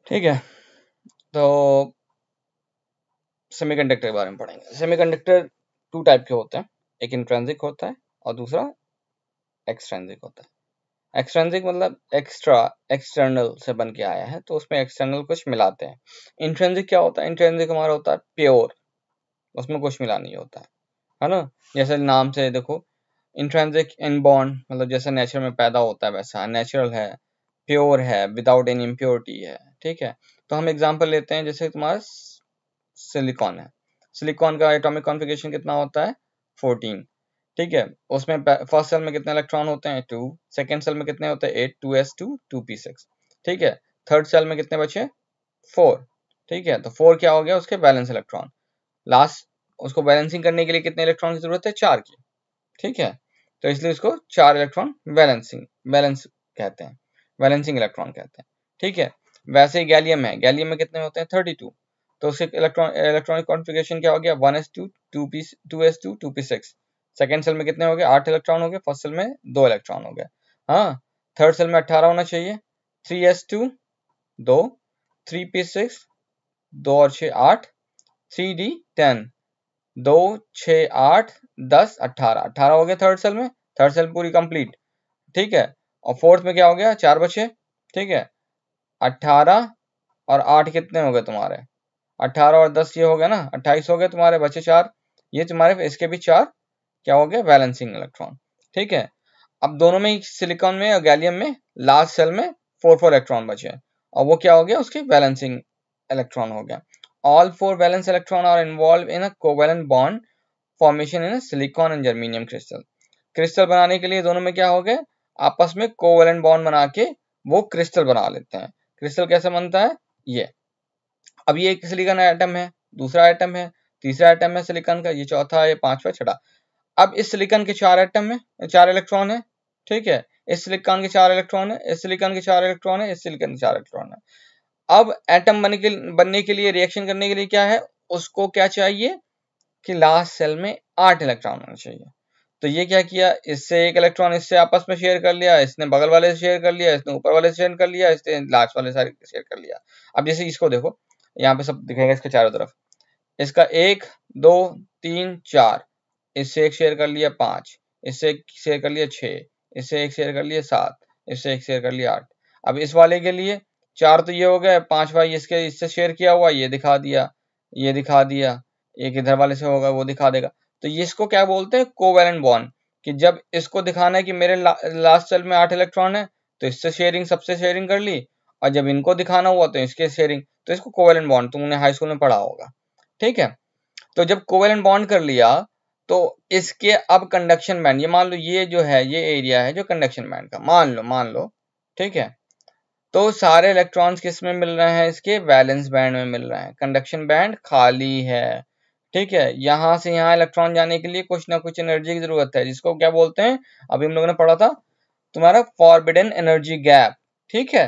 ठीक है, तो सेमीकंडक्टर के बारे में पढ़ेंगे। सेमीकंडक्टर टू टाइप के होते हैं, एक इंट्रिंसिक होता है और दूसरा एक्सट्रिंसिक होता है। एक्सट्रिंसिक मतलब एक्स्ट्रा, एक्सटर्नल से बन के आया है, तो उसमें एक्सटर्नल कुछ मिलाते हैं। इंट्रिंसिक क्या होता है? इंट्रिंसिक हमारा होता है प्योर, उसमें कुछ मिला नहीं होता है ना। जैसे नाम से देखो, इंट्रिंसिक इनबॉर्न मतलब जैसे नेचर में पैदा होता है वैसा नेचुरल है, प्योर है, विदाउट एनी इम्प्योरिटी है। ठीक है, तो हम एग्जांपल लेते हैं, जैसे तुम्हारा सिलिकॉन है। सिलिकॉन का एटॉमिक कॉन्फ़िगरेशन कितना होता है? 14। ठीक है, उसमें फर्स्ट सेल में कितने इलेक्ट्रॉन होते हैं? 2। सेकेंड सेल में कितने होते हैं? 8, 2s2 2p6। ठीक है, थर्ड सेल में कितने बचे? 4। ठीक है, तो 4 क्या हो गया? उसके बैलेंस इलेक्ट्रॉन। लास्ट उसको बैलेंसिंग करने के लिए कितने इलेक्ट्रॉन की जरूरत है? 4 की। ठीक है, तो इसलिए इसको 4 इलेक्ट्रॉन बैलेंस कहते हैं, बैलेंसिंग इलेक्ट्रॉन कहते हैं। ठीक है, वैसे ही गैलियम है, गैलियम में कितने होते हैं? 32। तो उसके इलेक्ट्रॉनिक कॉन्फ़िगरेशन क्या हो गया? 1s2 2s2 2p6। Second cell में कितने हो गए? 8 इलेक्ट्रॉन हो गए, फर्स्ट सेल में 2 इलेक्ट्रॉन हो गए। हाँ, थर्ड सेल में 18 होना चाहिए। 3s2 2, 3p6 2 और 6 8, 3d 10, 2 6 8 10 18, 18 हो गया थर्ड सेल में, थर्ड सेल पूरी कंप्लीट। ठीक है, और फोर्थ में क्या हो गया? 4 बचे। ठीक है, 18 और 8 कितने हो गए तुम्हारे? 18 और 10 ये हो गया ना, 28 हो गए तुम्हारे, बचे 4। ये तुम्हारे इसके भी 4 क्या हो गया? Balancing electron. ठीक है, अब दोनों में, सिलिकॉन में और गैलियम में, लास्ट सेल में 4 इलेक्ट्रॉन बचे, और वो क्या हो गया? उसके बैलेंसिंग इलेक्ट्रॉन हो गया। All 4 valence electron are involve in a covalent bond formation in silicon and germanium crystal. Crystal बनाने के लिए दोनों में क्या हो गए? आपस में कोवेलेंट बॉन्ड बना के वो क्रिस्टल बना लेते हैं। क्रिस्टल कैसे बनता है? ये अब ये एक सिलिकॉन एटम है, दूसरा एटम है, तीसरा एटम है सिलिकॉन का, ये चौथा है, पांचवा, छठा। अब इस सिलिकॉन के 4 एटम में 4 इलेक्ट्रॉन है। ठीक है, इस सिलिकॉन के 4 इलेक्ट्रॉन है, इस सिलिकॉन के 4 इलेक्ट्रॉन है, इस सिलिकॉन के 4 इलेक्ट्रॉन है। अब एटम बनने के लिए, रिएक्शन करने के लिए क्या है? उसको क्या चाहिए कि लास्ट सेल में 8 इलेक्ट्रॉन होना चाहिए। तो ये क्या किया? इससे एक इलेक्ट्रॉन इससे आपस में शेयर कर लिया, इसने बगल वाले से शेयर कर लिया, इसने ऊपर वाले से शेयर कर लिया, इसने लास्ट वाले से शेयर कर लिया। अब जैसे इसको देखो, यहाँ पे सब दिखेगा इसके चारों तरफ, इसका 1 2 3 4, इससे एक शेयर कर लिया 5, इससे एक शेयर कर लिया 6, इससे एक शेयर कर लिया 7, इससे एक शेयर कर लिया 8। अब इस वाले के लिए 4 तो ये हो गए, 5 भाई इसके इससे शेयर किया हुआ, ये दिखा दिया, ये दिखा दिया, एक इधर वाले से होगा वो दिखा देगा। तो ये इसको क्या बोलते हैं? Covalent bond. कि जब इसको दिखाना है कि मेरे लास्ट सेल में 8 इलेक्ट्रॉन है, तो इससे शेयरिंग, सबसे शेयरिंग कर ली, और जब इनको दिखाना हुआ तो इसके शेयरिंग, तो इसको कोवेलेंट बॉन्ड, तुमने हाई स्कूल में पढ़ा होगा। ठीक है, तो जब कोवेलेंट बॉन्ड कर लिया, तो इसके अब कंडक्शन बैंड, ये मान लो ये जो है, ये एरिया है जो कंडक्शन बैंड का, मान लो। ठीक है, तो सारे इलेक्ट्रॉन्स किस में मिल रहे हैं? इसके वैलेंस बैंड में मिल रहे हैं, कंडक्शन बैंड खाली है। ठीक है, यहां से यहाँ इलेक्ट्रॉन जाने के लिए कुछ ना कुछ एनर्जी की जरूरत है, जिसको क्या बोलते हैं? अभी हम लोगों ने पढ़ा था तुम्हारा फॉरबिडन एनर्जी गैप। ठीक है,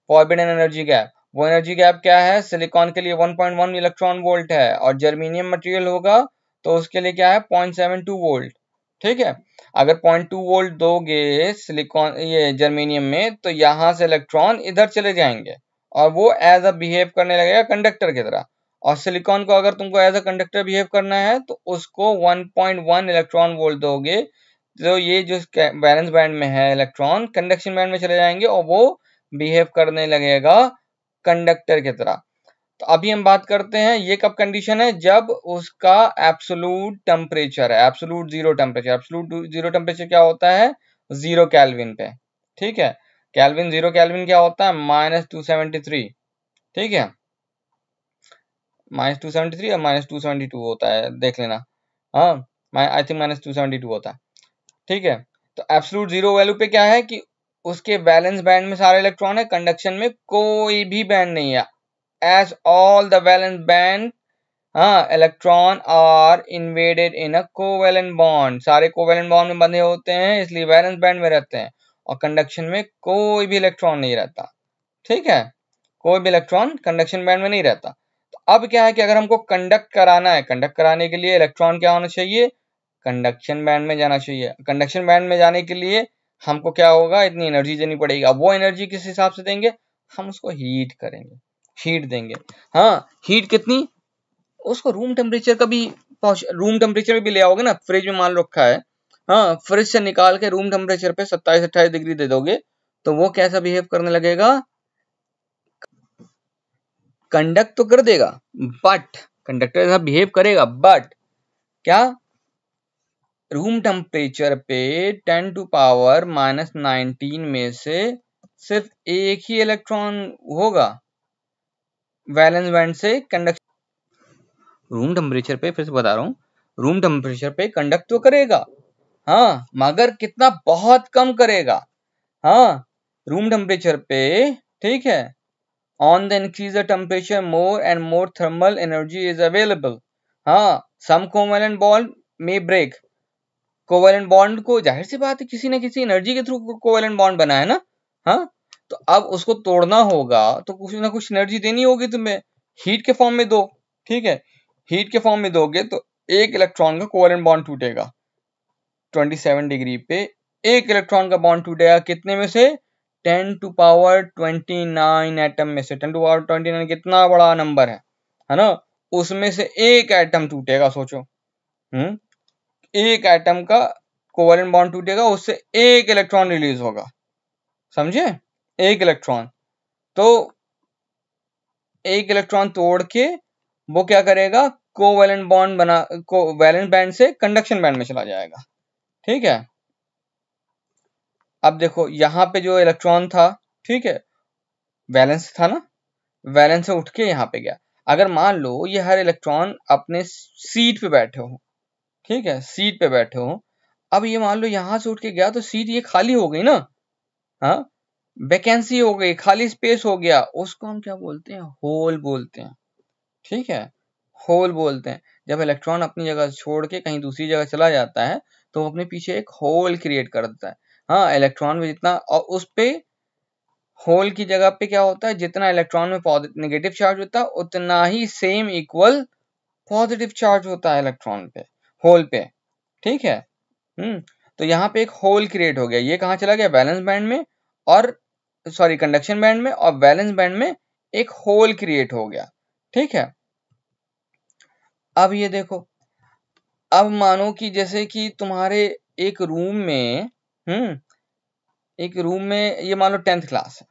फॉरबिडन एनर्जी गैप, वो एनर्जी गैप क्या है? सिलिकॉन के लिए 1.1 इलेक्ट्रॉन वोल्ट है, और जर्मेनियम मटेरियल होगा तो उसके लिए क्या है? 0.72 वोल्ट। ठीक है, अगर 0.2 वोल्ट दोगे सिलिकॉन, ये जर्मेनियम में, तो यहां से इलेक्ट्रॉन इधर चले जाएंगे, और वो एज अ बिहेव करने लगेगा कंडक्टर की तरह। और सिलिकॉन को अगर तुमको एज अ कंडक्टर बिहेव करना है, तो उसको 1.1 इलेक्ट्रॉन वोल्ट दोगे, तो ये जो वैलेंस बैंड में है इलेक्ट्रॉन, कंडक्शन बैंड में चले जाएंगे, और वो बिहेव करने लगेगा कंडक्टर की तरह। तो अभी हम बात करते हैं, ये कब कंडीशन है? जब उसका एब्सोलूट टेम्परेचर है, absolute zero temperature. Absolute zero temperature क्या होता है? 0 केल्विन पे। ठीक है, केल्विन, 0 केल्विन क्या होता है? -273। ठीक है, -273 और -272 होता है, देख लेना। हाँ, आई थिंक -272 होता है। ठीक है, तो एब्सोलूट जीरो वैल्यू पे क्या है कि उसके वैलेंस बैंड में सारे इलेक्ट्रॉन है, कंडक्शन में कोई भी बैंड नहीं है। As all the valence band, हाँ, electron are invaded in a covalent bond, सारे कोवेलेंट बॉन्ड में बंधे होते हैं, इसलिए वैलेंस बैंड में रहते हैं, और कंडक्शन में कोई भी इलेक्ट्रॉन नहीं रहता। ठीक है, कोई भी इलेक्ट्रॉन कंडक्शन बैंड में नहीं रहता। तो अब क्या है कि अगर हमको कंडक्ट कराना है, कंडक्ट कराने के लिए इलेक्ट्रॉन क्या होना चाहिए? कंडक्शन बैंड में जाना चाहिए। कंडक्शन बैंड में जाने के लिए हमको क्या होगा? इतनी एनर्जी देनी पड़ेगी। अब वो एनर्जी किस हिसाब से देंगे? हम उसको हीट करेंगे। हीट देंगे। हाँ, हीट कितनी, उसको रूम टेम्परेचर का भी रूम टेम्परेचर में भी ले आओगे ना, फ्रिज में मान रखा है, हाँ, फ्रिज से निकाल के रूम टेम्परेचर पे 27-28 डिग्री दे दोगे तो वो कैसा बिहेव करने लगेगा, कंडक्ट तो कर देगा, बट कंडक्टर ऐसा बिहेव करेगा, बट क्या, रूम टेम्परेचर पे 10⁻⁻19 में से सिर्फ एक ही इलेक्ट्रॉन होगा वैलेंस बैंड से कंडक्शन। रूम टेम्परेचर पे, फिर से बता रहा हूँ, रूम टेम्परेचर पे कंडक्ट तो करेगा, हाँ, मगर कितना, बहुत कम करेगा, हाँ, रूम टेम्परेचर पे, ठीक है। On the increase the temperature more and more thermal energy is available, हाँ, सम कोवेलेंट बॉन्ड में ब्रेक, कोवेलेंट बॉन्ड को जाहिर सी बात है किसी न किसी एनर्जी के थ्रू कोवेलेंट बॉन्ड बना है ना, हाँ, तो अब उसको तोड़ना होगा तो कुछ ना कुछ एनर्जी देनी होगी तुम्हें, हीट के फॉर्म में दो, ठीक है, हीट के फॉर्म में दोगे तो एक इलेक्ट्रॉन का कोवेलेंट बॉन्ड टूटेगा 27 डिग्री पे, एक इलेक्ट्रॉन का बॉन्ड टूटेगा कितने में से, 10⁻29 एटम में से। 10⁻29 कितना बड़ा नंबर है ना, उसमें से एक एटम टूटेगा, सोचो, एक एटम का कोवेलेंट बॉन्ड टूटेगा, उससे एक इलेक्ट्रॉन रिलीज होगा, समझे, एक इलेक्ट्रॉन, तो एक इलेक्ट्रॉन तोड़ के वो क्या करेगा, कोवेलेंट बॉन्ड बना, वैलेंस बैंड से कंडक्शन बैंड में चला जाएगा, ठीक है। अब देखो यहाँ पे जो इलेक्ट्रॉन था, ठीक है, वैलेंस था ना, वैलेंस से उठ के यहाँ पे गया, अगर मान लो ये हर इलेक्ट्रॉन अपने सीट पे बैठे हो, ठीक है, सीट पे बैठे हो, अब ये मान लो यहाँ से उठ के गया तो सीट ये खाली हो गई ना, हाँ, वैकेंसी हो गई, खाली स्पेस हो गया, उसको हम क्या बोलते हैं, होल बोलते हैं, ठीक है, होल बोलते हैं। जब इलेक्ट्रॉन अपनी जगह छोड़ के कहीं दूसरी जगह चला जाता है तो वो अपने पीछे एक होल क्रिएट कर देता है, हाँ, इलेक्ट्रॉन में जितना, और उस पे होल की जगह पे क्या होता है, जितना इलेक्ट्रॉन में नेगेटिव चार्ज होता है उतना ही सेम इक्वल पॉजिटिव चार्ज होता है इलेक्ट्रॉन पे, होल पे, ठीक है। तो यहाँ पे एक होल क्रिएट हो गया, ये कहाँ चला गया, वैलेंस बैंड में, और सॉरी कंडक्शन बैंड में, और वैलेंस बैंड में एक होल क्रिएट हो गया, ठीक है। अब ये देखो, अब मानो कि जैसे कि तुम्हारे एक रूम में, एक रूम में ये मान लो 10th क्लास है,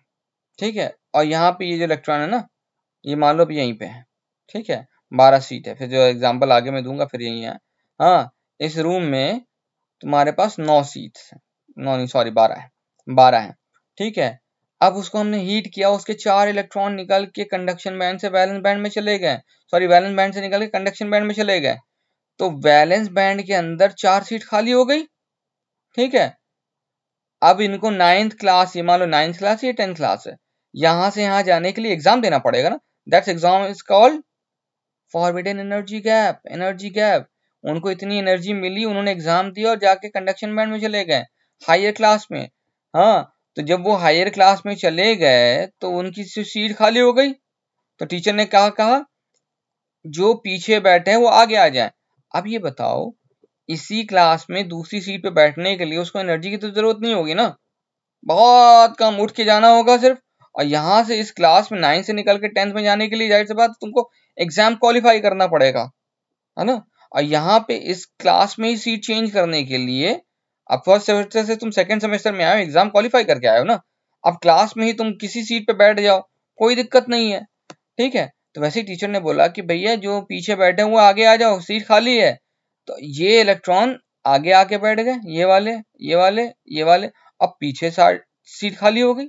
ठीक है, और यहाँ पे ये जो इलेक्ट्रॉन है ना, ये मान लो यहीं पे है, ठीक है, 12 सीट है, फिर जो एग्जांपल आगे मैं दूंगा फिर यही है, हाँ, इस रूम में तुम्हारे पास 9 सीट्स है, 9 नहीं सॉरी 12 है, 12 है, ठीक है। अब उसको हमने हीट किया, उसके 4 इलेक्ट्रॉन निकल के कंडक्शन बैंड से वैलेंस बैंड में चले गए, सॉरी वैलेंस बैंड से निकल के कंडक्शन बैंड में चले गए, तो वैलेंस बैंड के अंदर 4 सीट खाली हो गई, ठीक है। अब इनको 9th क्लास, ये मान लो 9th क्लास या 10th क्लास है, यहां से यहाँ जाने के लिए एग्जाम देना पड़ेगा ना, that's exam is called forbidden energy gap, energy gap, उनको इतनी एनर्जी मिली, उन्होंने एग्जाम दिया और जाके कंडक्शन बैंड में चले गए हायर क्लास में, हाँ, तो जब वो हायर क्लास में चले गए तो उनकी सीट खाली हो गई, तो टीचर ने कहा जो पीछे बैठे हैं वो आगे आ जाए। अब ये बताओ, इसी क्लास में दूसरी सीट पे बैठने के लिए उसको एनर्जी की तो जरूरत नहीं होगी ना, बहुत कम, उठ के जाना होगा सिर्फ, और यहाँ से इस क्लास में 9 से निकल के 10th में जाने के लिए जाहिर सी बात तुमको एग्जाम क्वालिफाई करना पड़ेगा, है ना, और यहाँ पे इस क्लास में ही सीट चेंज करने के लिए, अब फर्स्ट सेमेस्टर से तुम सेकंड सेमेस्टर में आए हो, एग्जाम क्वालिफाई करके आए हो ना, अब क्लास में ही तुम किसी सीट पे बैठ जाओ, कोई दिक्कत नहीं है, ठीक है। तो वैसे ही टीचर ने बोला कि भैया जो पीछे बैठे हुए आगे आ जाओ, सीट खाली है, तो ये इलेक्ट्रॉन आगे आके बैठ गए, ये वाले, ये वाले, ये वाले, अब पीछे सीट खाली हो गई,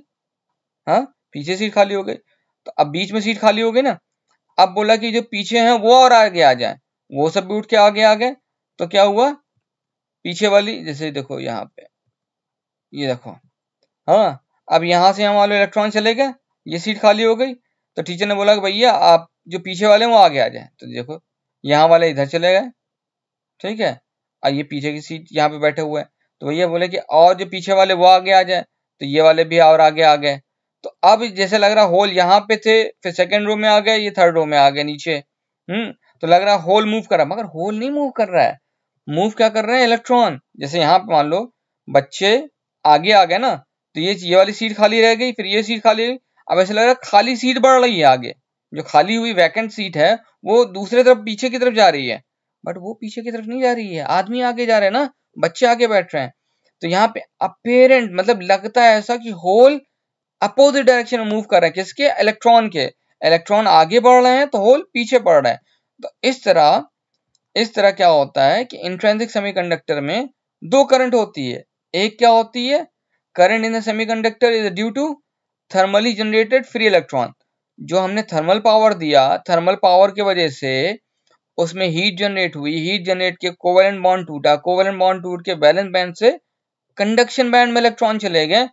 हाँ, पीछे सीट खाली हो गई, तो अब बीच में सीट खाली हो गई ना, अब बोला कि जो पीछे हैं वो और आगे आ जाए, वो सब भी उठ के आगे आ गए, तो क्या हुआ, पीछे वाली, जैसे देखो यहाँ पे, ये देखो, हाँ, अब यहाँ से हम वाले इलेक्ट्रॉन चले गए, ये सीट खाली हो गई, तो टीचर ने बोला कि भैया आप जो पीछे वाले हैं वो आगे आ जाए, तो देखो यहाँ वाले इधर चले गए, ठीक है, और ये पीछे की सीट यहाँ पे बैठे हुए हैं, तो भैया बोले कि और जो पीछे वाले वो आगे आ जाए, तो ये वाले भी और आगे आ गए, तो अब जैसे लग रहा होल यहाँ पे थे, फिर सेकंड रो में आ गए, ये थर्ड रो में आ गए नीचे, तो लग रहा होल मूव कर रहा है, मगर होल नहीं मूव कर रहा है, मूव क्या कर रहे हैं, इलेक्ट्रॉन, जैसे यहाँ पे मान लो बच्चे आगे आ गए ना, तो ये वाली सीट खाली रह गई, फिर ये सीट खाली, अब ऐसे लग रहा है खाली सीट बढ़ रही है आगे, जो खाली हुई वैकेंट सीट है वो दूसरे तरफ पीछे की तरफ जा रही है, बट वो पीछे की तरफ नहीं जा रही है, आदमी आगे जा रहे हैं ना, बच्चे आगे बैठ रहे हैं। तो यहाँ पे अपेरेंट मतलब लगता है ऐसा कि होल अपोजिट डायरेक्शन में मूव कर रहे हैं, किसके, इलेक्ट्रॉन के। इलेक्ट्रॉन आगे बढ़ रहे हैं तो होल पीछे बढ़ रहे हैं। तो इस तरह क्या होता है कि इंट्रिंसिक सेमीकंडक्टर में दो करंट होती है। एक क्या होती है, current in the semiconductor is due to thermally generated free electron. जो हमने थर्मल पावर दिया, थर्मल पावर की वजह से उसमें हीट जनरेट हुई, हीट जनरेट के कोवेलेंट बॉन्ड टूटा, कोवेलेंट बॉन्ड टूट के वैलेंस बैंड से कंडक्शन बैंड में इलेक्ट्रॉन चले गए,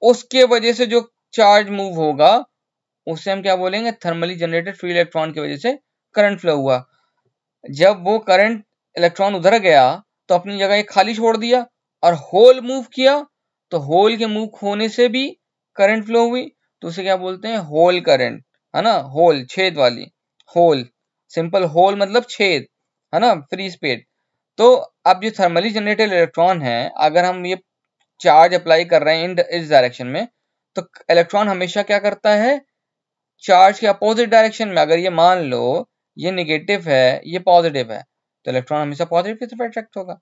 उसके वजह से जो चार्ज मूव होगा उसे हम क्या बोलेंगे, थर्मली जनरेटेड फ्री इलेक्ट्रॉन की वजह से करंट फ्लो हुआ। जब वो करंट इलेक्ट्रॉन उधर गया तो अपनी जगह एक खाली छोड़ दिया और होल मूव किया, तो होल के मूव होने से भी करंट फ्लो हुई, तो उसे क्या बोलते हैं, होल करंट, है ना, होल छेद वाली, होल, सिंपल होल मतलब छेद, है ना, फ्री स्पेस। तो अब जो थर्मली जनरेटेड इलेक्ट्रॉन है, अगर हम ये चार्ज अप्लाई कर रहे हैं इस डायरेक्शन में, तो इलेक्ट्रॉन हमेशा क्या करता है, चार्ज के अपोजिट डायरेक्शन में, अगर ये मान लो ये नेगेटिव है, ये पॉजिटिव है, तो इलेक्ट्रॉन हमेशा पॉजिटिव की तरफ अट्रैक्ट होगा।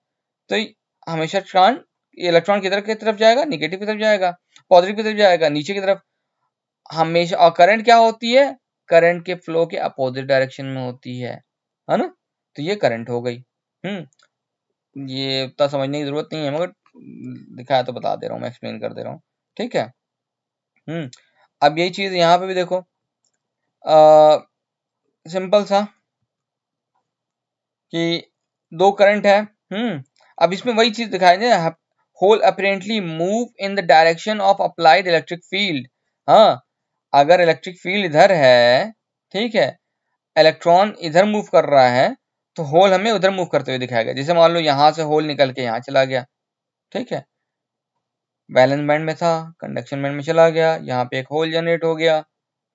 तो हमेशा इलेक्ट्रॉन किधर की तरफ जाएगा, नेगेटिव की तरफ जाएगा, पॉजिटिव की तरफ जाएगा, नीचे की तरफ हमेशा। और करंट क्या होती है, करंट के फ्लो के अपोजिट डायरेक्शन में होती है ना। तो ये करंट हो गई। ये उतना समझने की जरूरत नहीं है, मगर दिखाया तो बता दे रहा हूँ मैं, एक्सप्लेन कर दे रहा हूँ, ठीक है। अब यही चीज यहाँ पे भी देखो, सिंपल सा कि दो करंट है। अब इसमें वही चीज दिखाई दे, hole apparently move in the direction of applied electric field. हाँ, अगर इलेक्ट्रिक फील्ड इधर है, ठीक है, इलेक्ट्रॉन इधर मूव कर रहा है, तो होल हमें उधर मूव करते हुए दिखाएगा। जैसे मान लो यहाँ से होल निकल के यहाँ चला गया, ठीक है, वैलेंस बैंड में था, कंडक्शन बैंड में चला गया, यहाँ पे एक होल जनरेट हो गया,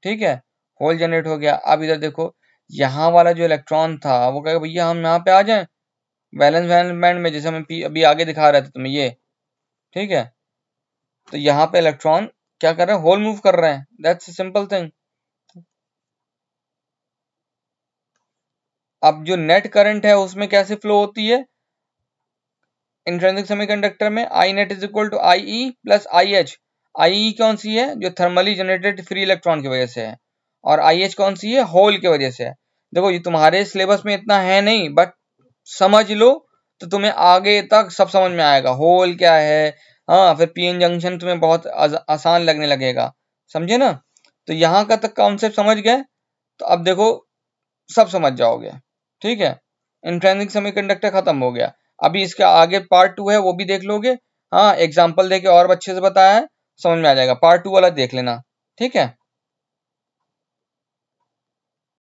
ठीक है, होल जनरेट हो गया। अब इधर देखो, यहाँ वाला जो इलेक्ट्रॉन था वो कहेगा भैया हम यहाँ पे आ जाएं वैलेंस बैंड में, जैसे हम अभी आगे दिखा रहे थे तुम्हें ये, ठीक है। तो यहाँ पे इलेक्ट्रॉन क्या कर रहे हैं, होल मूव कर रहे हैं, दैट्स सिंपल थिंग। अब जो नेट करंट है उसमें कैसे फ्लो होती है इंट्रिंसिक सेमीकंडक्टर में, I net is equal to I E plus I H. I E कौन सी है, जो थर्मली जनरेटेड फ्री इलेक्ट्रॉन की वजह से है, और आई एच कौन सी है, होल की वजह से है। देखो ये तुम्हारे सिलेबस में इतना है नहीं, बट समझ लो तो तुम्हें आगे तक सब समझ में आएगा, होल क्या है। हाँ, फिर पीएन जंक्शन तुम्हें बहुत आसान लगने लगेगा, समझे ना। तो यहाँ का तक कॉन्सेप्ट समझ गए, तो अब देखो सब समझ जाओगे, ठीक है। इंट्रिंसिक सेमीकंडक्टर खत्म हो गया। अभी इसका आगे पार्ट 2 है, वो भी देख लोगे। हाँ, एग्जाम्पल देके और अच्छे से बताया है, समझ में आ जाएगा। पार्ट 2 वाला देख लेना, ठीक है।